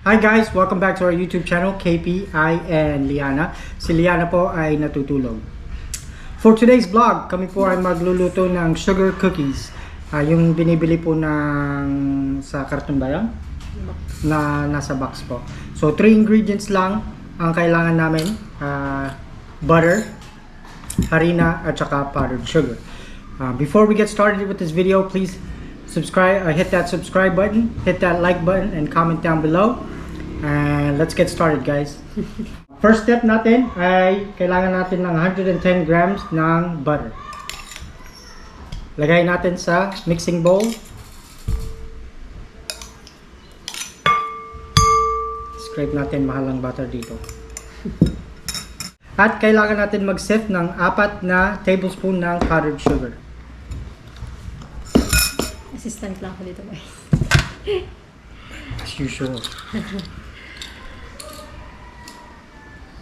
Hi guys! Welcome back to our YouTube channel, KP, I, and Liana. Si Liana po ay natutulog. For today's vlog, kami po ay magluluto ng sugar cookies. Yung binibili po sa karton ba yan? Na nasa box po. So, 3 ingredients lang ang kailangan namin. Butter, harina, at saka powdered sugar. Before we get started with this video, please subscribe, hit that subscribe button, hit that like button, and comment down below. And let's get started, guys. First step natin ay kailangan natin ng 110 grams ng butter. Lagay natin sa mixing bowl. Scrape natin mahalang butter dito. At kailangan natin mag-sift ng 4 na tablespoon ng powdered sugar. Assistant lang ako dito, guys. As usual.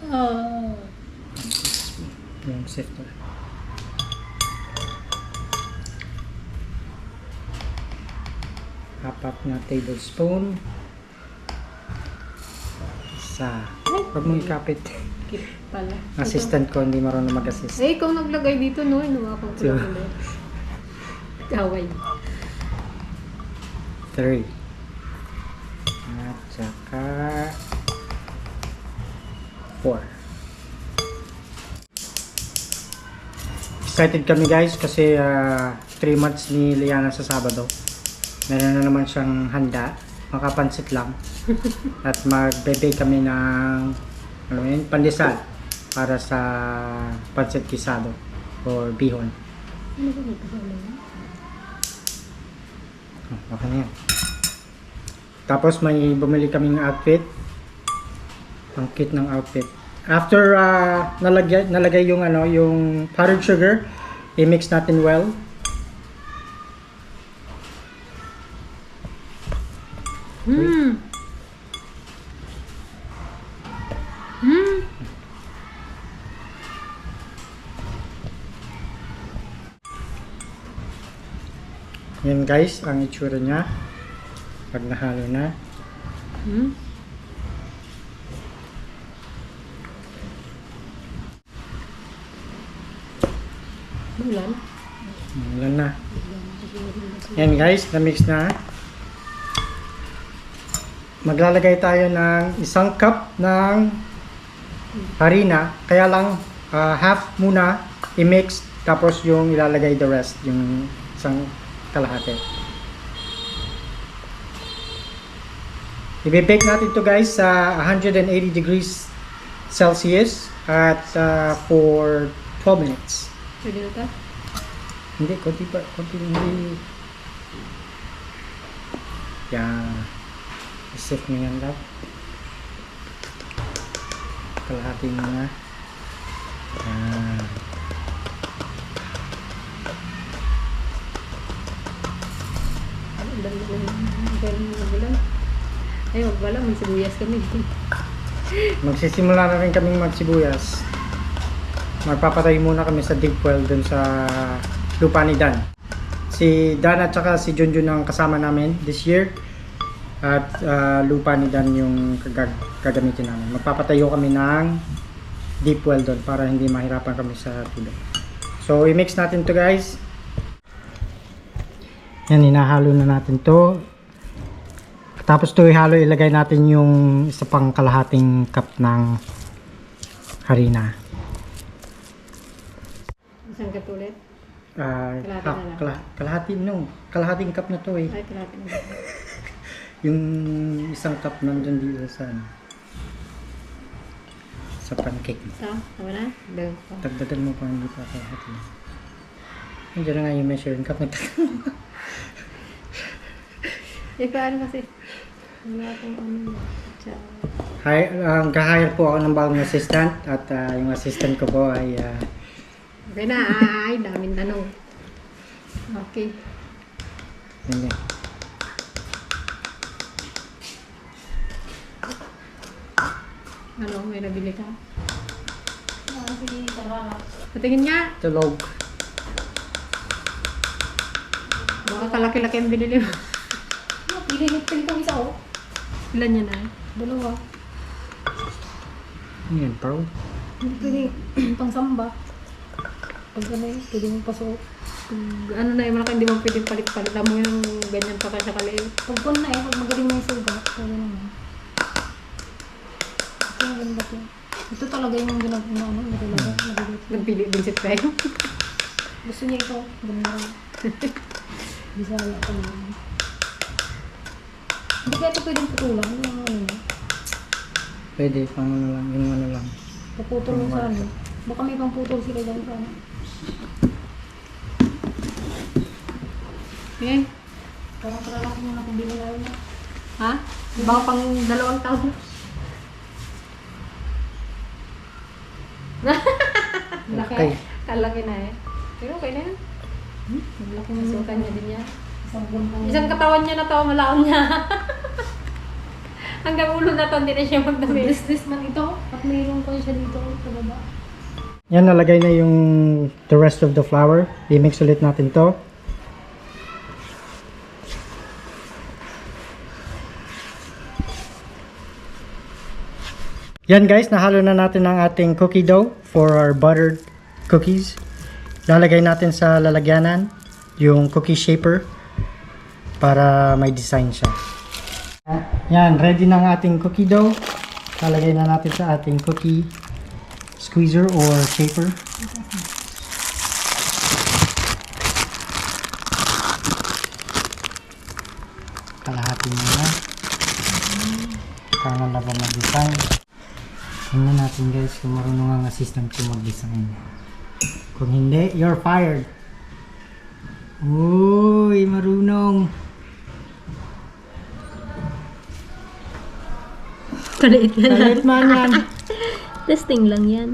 Oh. Yung sifter. Apat na tablespoon. Isa. Huwag mong ikapit. Kip pala. Assistant ko, hindi marunong mag-assist. Eh, ikaw naglagay dito, no? Inuwakan ko lang ulit. Kaway. 3. At saka 4. Excited kami guys kasi 3 months ni Liana sa Sabado. Meron na naman siyang handa. Makapansit lang. At magbe-bake kami ng pandesal para sa pansit kisado or bihon. Ano ba ito? Okay na yan. Tapos may bumili kaming outfit. Ang kit ng outfit. After nalagay yung yung powdered sugar, i-mix natin well. Yan guys, ang itsura niya pag nahalo na. Ulan? Ulan na. Yan guys, na-mix na. Maglalagay tayo ng 1 cup ng harina. Kaya lang, half muna i-mix. Tapos yung ilalagay the rest, yung isang kalahati. I-bake natin to guys sa 180 degrees Celsius at for 12 minutes. Pwede na ito? Hindi, konti hindi. Yan. I-sift mo yan lang. Kalahati mo na. Yan. Ay, wag wala. May sibuyas kami. Magsisimula na rin kaming magsibuyas. Magpapatay muna kami sa deep well dun sa lupa ni Dan. Si Dan at saka si Junjun ang kasama namin this year. At lupa ni Dan yung gagamitin namin. Magpapatayo kami ng deep well dun para hindi mahirapan kami sa tubig. So, i-mix natin to guys. Yan, hinahalo na natin to. Tapos to ihalo, ilagay natin yung isa pang kalahating cup ng harina. Isang cup ulit? Kalahating cup na to eh. Ay, kalahati na. Yung isang cup nandun dito sa pancake mo. Ito? Tama na? Dagdag pa. Dagdagan mo pa, hindi pa kalahati. Nandiyan na nga yung measuring cup. Eh, paano kasi? Wala akong ano. Nag-hire po ako ng bagong assistant at yung assistant ko po ay Okay na. Ay, daming tanong. Okay. yun. Ano, may nabili ka? Patingin nga. Tulog. Baka kalaki-laki ang binili mo. Pilinit-pilit kami sa o. Ilan yan ay? Dalawa. Yan, bro. Hindi pwede pang samba. Pag ano yun, pwede mong pasok. Pag ano na yung malaki, hindi mo pwede palit-palit. Alam mo yung ganyan pa ka sa kaliit. Pag kun na pag magaling mo yung suga, pwede naman. Ito yung ganda ko. Ito talaga yung ginagawa mo, nagulog. Nagpili din si Trey. Gusto niya ito, ganda rin. Bisaya ko naman. Hindi kaya ito pwedeng putulan, yung ano yun. Pwede, pang ano lang, yung ano lang. Paputol mo sa ano. Baka may pang putol sila dyan sa ano. Okay. Parang lalaki mo na kung bili na yun. Ha? Baka pang 2 taon. Laki. Okay. Kalaki na eh. Pero okay na yun. Laki ng sukan niya din yan. Isang katawan niya na to, malaon niya. Hanggang ulo na to, hindi na siya magdamit. This man ito. At mayroon ko siya dito sa baba. Yan, nalagay na yung the rest of the flour. I-mix ulit natin to. Yan guys, nahalo na natin ang ating cookie dough for our buttered cookies. Lalagay natin sa lalagyanan yung cookie shaper para may design siya. Yan, ready na ang ating cookie dough. Lalagay na natin sa ating cookie squeezer or shaper. Kalahati muna. Kaya na ba mag-design? Tingnan natin guys kung marunong ang assistant ko mag-design. Kung hindi, you're fired. Uy, marunong. Kaliit na lang. Kalit man yan. Testing lang yan.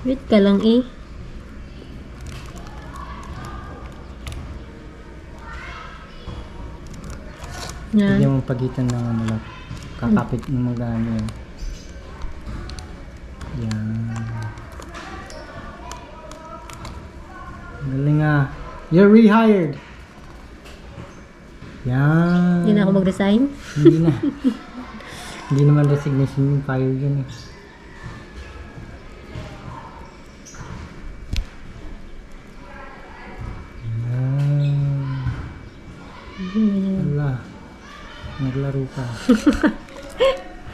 Wait ka lang eh. Hindi Yan. mo pagitan ng ano lang. Kakapit ng mga ano yan. Yan. Galing ah. You're rehired. Yan. Hindi na ako mag-resign. Hindi na. Hindi naman resignation yung fire yun eh. Yan. Wala. Naglaro ka.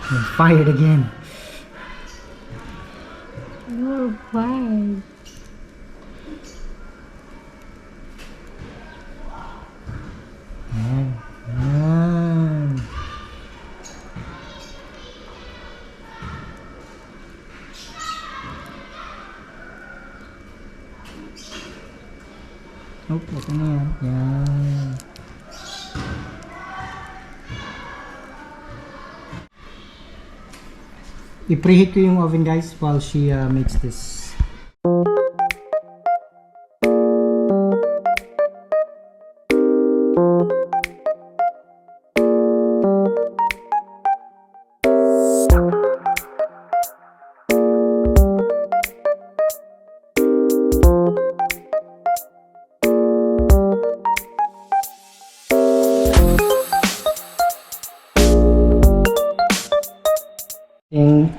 You're fired again. You're fired. Yan. Yan. Oh, ito na yan. Yan. I-preheat ko yung oven guys while she makes this.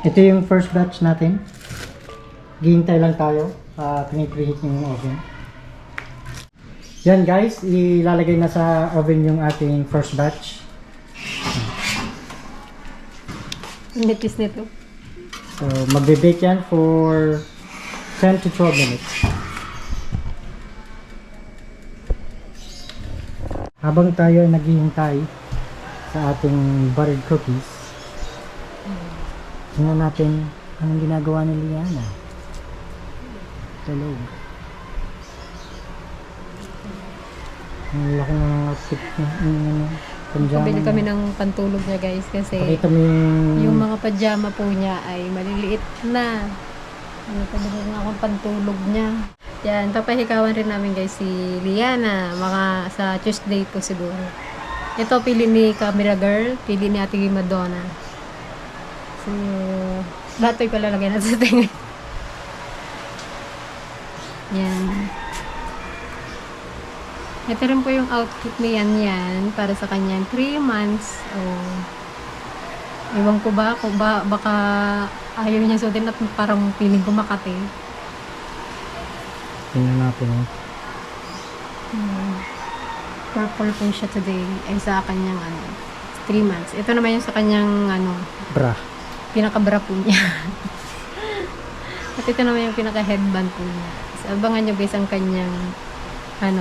Ito yung first batch natin. Gihintay lang tayo. Pinipreheat yung oven. Yan guys, ilalagay na sa oven yung ating first batch. Ang nipis nito. So, magbe-bake yan for 10 to 12 minutes. Habang tayo naghihintay sa ating buttered cookies, tingnan natin anong ginagawa ni Liana. Tulog. Ang laki ng outfit ng pajama. Pabili kami ng pantulog niya guys kasi Pakita mo yung mga pajama po niya ay maliliit na. Ano pa na akong pantulog niya. Yan, papahikawan rin namin guys si Liana. Mga sa Tuesday po siguro. Ito pili ni Camera Girl, pili ni Ate Madonna. So, lahat ito ipalalagay natin sa tinga. Yan. Ito rin po yung outfit ni Yan para sa kanyang 3 months. Oh. Ewan ko ba, kung baka ayaw niya suotin at parang feeling ko Makati. Tingnan natin. Purple po siya today ay sa kanyang 3 months. Ito naman yung sa kanyang Bra. pinaka-bra po niya. At ito naman yung pinaka-headband po niya. So, abangan nyo guys ang kanyang 3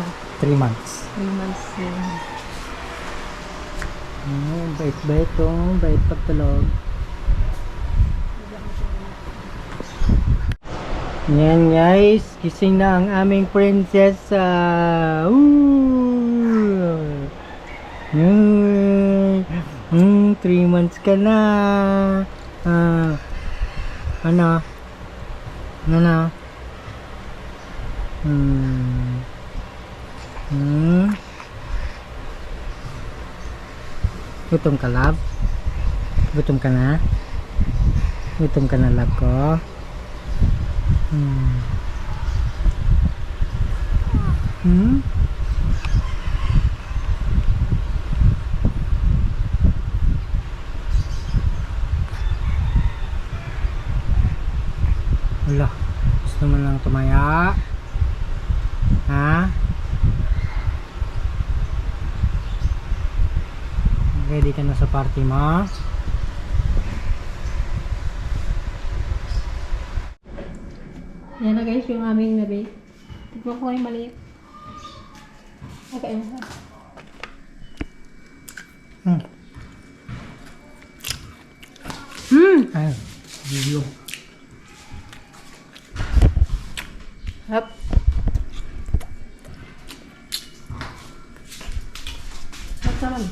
months. 3 months yun. Bait-bait to. Bait pagtulog. Yan guys. Gising na ang aming prinsesa. Ooh. 3 months ka na. Ano? Gutom ka, love? Gutom ka na? Gutom ka na, love ko? Wala. Gusto mo lang tumaya? Ha? Ready ka na sa party mo? Yan na guys yung aming nabi. Tignan ko yung maliit. Okay. Ay, video. Hop. Hop naman.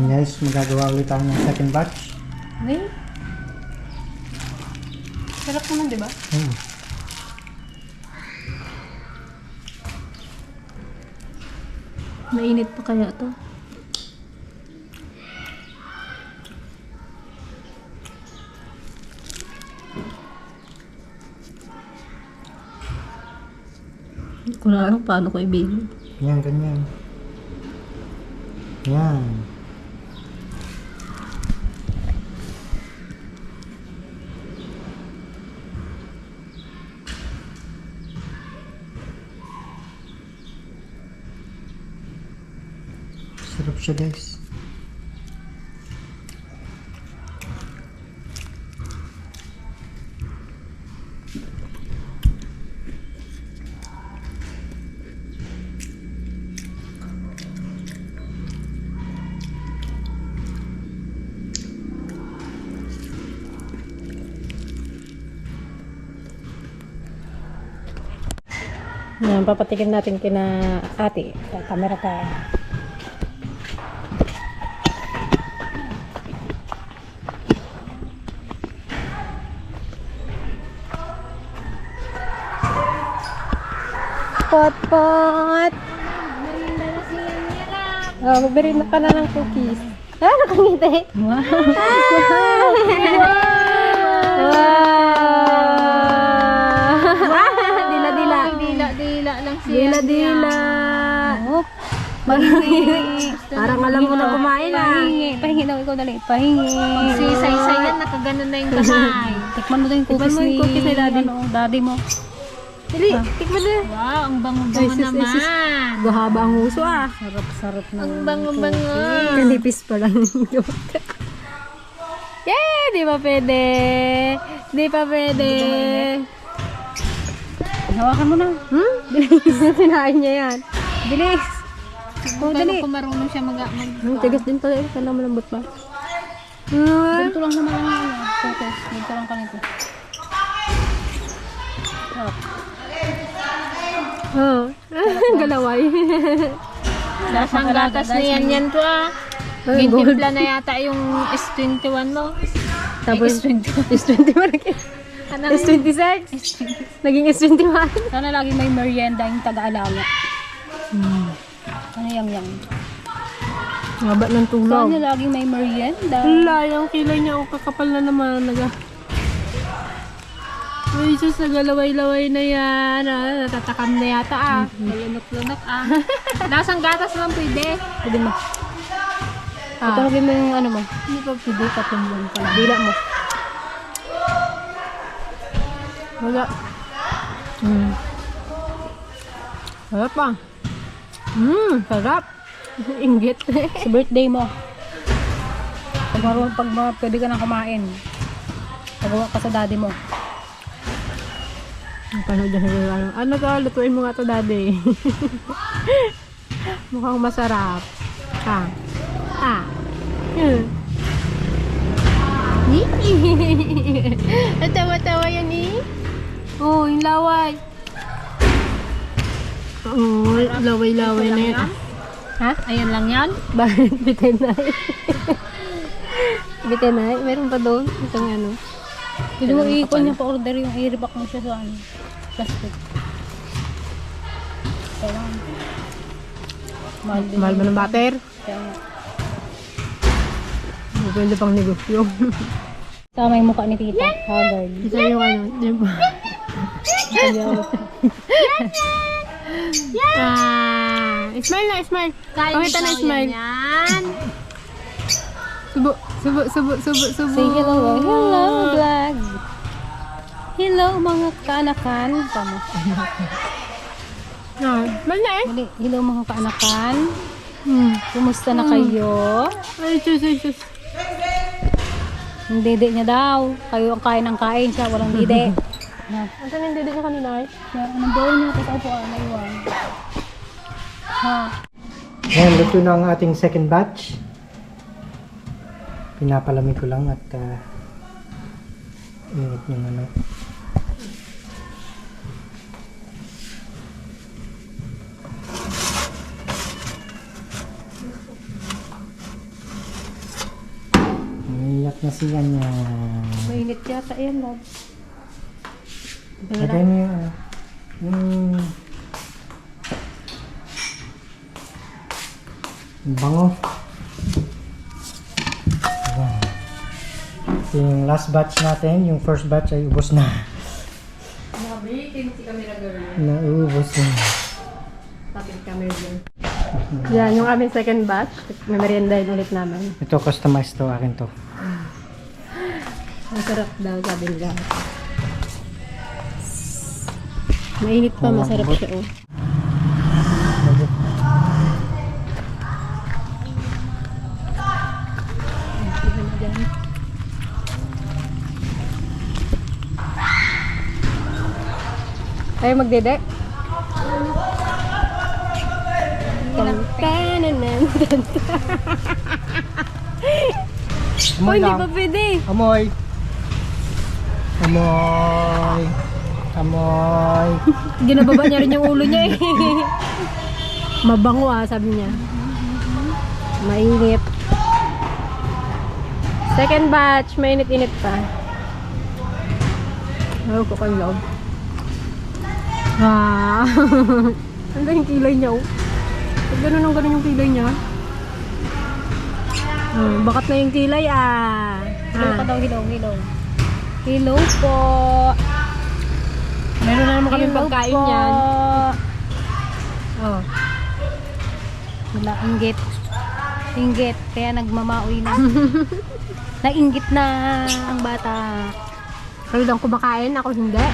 Guys, magagawa ulit tayo ng second batch. Hindi. Sarap naman, di ba? Mainit pa kaya to? Kung ano, paano ko ibigay? Yan, ganyan. Yan. Sarap siya guys. Yan, papatikin natin kina ate. Camera ka. Pot. Oh, magbili na ka na ng cookies. Nakangiti. Wow. Dila lang siya. Dila. Parang alam mo na kumain Pahingi daw ikaw dali. Pahingi. Say yan, nakaganon na yung kamay. Tikman mo daw yung cookies ni daddy mo. Dali, tikman na. Wow, ang bango-bango naman. Gahaba ang uso Sarap na. Ang bango-bango. Kanipis pa lang. Yay! Di pa pwede. Hawakan mo na. Bilis. Sinain niya yan. Bilis. Dali. Kung marunong siya Tigas din pala. Kailangan malambot pa. Ganito lang naman ang focus. Ganito lang kanito. Galaway. Lasang gatas na yan to Gintimpla na yata yung S21 mo. Tapos S21 S26. Naging S21. Sana lagi may merienda yung taga-alaga. Ano yang? Ngaba ng tulaw. Sana lagi may merienda. Wala, yung kilay niya kakapal na naman. Uy, sus, nagalaway-laway na yan. Natatakam na yata Malunok-lunok Lasang gatas lang pwede. Pwede mo. Ito mo yung ano mo. Hindi pa pwede, patumbang pala. Dila mo. Wala. Sarap pa. Sarap. Inggit. Sa birthday mo. Pag pwede ka nang kumain. Pagawa ka sa daddy mo. Panood na siguro ano to, lutuin mo nga to daddy. Mukhang masarap. Natawa-tawa yan Oh, yung laway. Oo, laway-laway na yan. Ha? Ayan lang yan? Bakit? Bitay-nay. Bitay-nay? Meron pa doon? Isang ano? Pwede mo i-call niya pa-order yung i-repack mo siya sa ano. Plastic. Kailangan. Mahal din. Mahal mo ng butter? Kaya nga. Pwede pang negosyo. Tama yung mukha ni Tita. Haggard. Isa yung ano, di ba? Smile na, smile. Pakita na, smile. Subo. Say hello. Hello, vlog. Hello, mga kaanakan. Tama. Smile na Mali. Hello, mga kaanakan. Kumusta na kayo? Ay, sus. Yung dede niya daw. Kayo ang kain ng kain siya. Walang dede. Asan yung dede niya kanina eh? Nandoon niya. Tapos ako naiwan. Ha? Ayan, luto na ang ating second batch. Pinapalamig ko lang at init yung ano. Umiyak na siya niya. Mainit yata yan, love. Lagay mo yung ano. Bango. Ayan. Yung last batch natin, yung first batch ay ubos na. Nakabitin si camera girl. Naubos na. Tapos camera girl. Yan, yung aming second batch. May meriendahin ulit namin. Ito customized to, akin to. Masarap daw, sabi nila. Mainit pa, Oh, masarap lambot. siya, oh. Tayo magdede? Amoy Hindi lang. pa pwede. Amoy. Amoy. Amoy. Ginababa niya rin yung ulo niya eh. Mabango sabi niya. Mainit. Second batch, mainit-init pa. Ayaw ko kang loob. Ano yung kilay niya oh. Pag ganun yung kilay niya. Bakat na yung kilay Hello ka daw, hello. Hello po. Meron na naman kami pagkain po. yan. Oh. Wala, inggit. Kaya nagmamaoy na. Nainggit na ang bata. Kayo lang kumakain, ako hindi.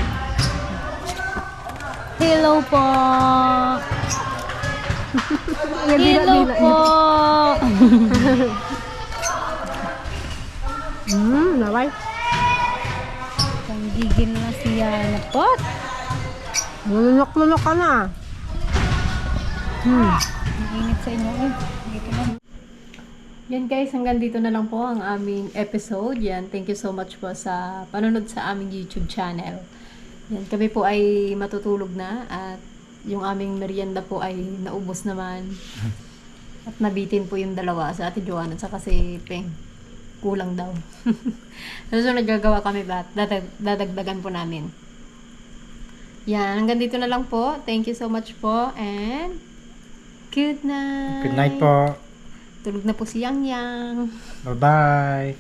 Hello po. Hello po. Naway. Ang gigil na siya na po. Lunok-lunok ka na. Ang init sa inyo eh. Dito lang. Yan guys, hanggang dito na lang po ang aming episode. Yan, thank you so much po sa panonood sa aming YouTube channel. Yan, kami po ay matutulog na at yung aming merienda po ay naubos naman. At nabitin po yung dalawa sa Ate Joanna at saka si Peng. Kulang daw. So nagagawa kami ba? Dadagdagan po namin. Yan, hanggang dito na lang po. Thank you so much po and good night. Good night po. Tulog na po si Yang Yang. Bye-bye.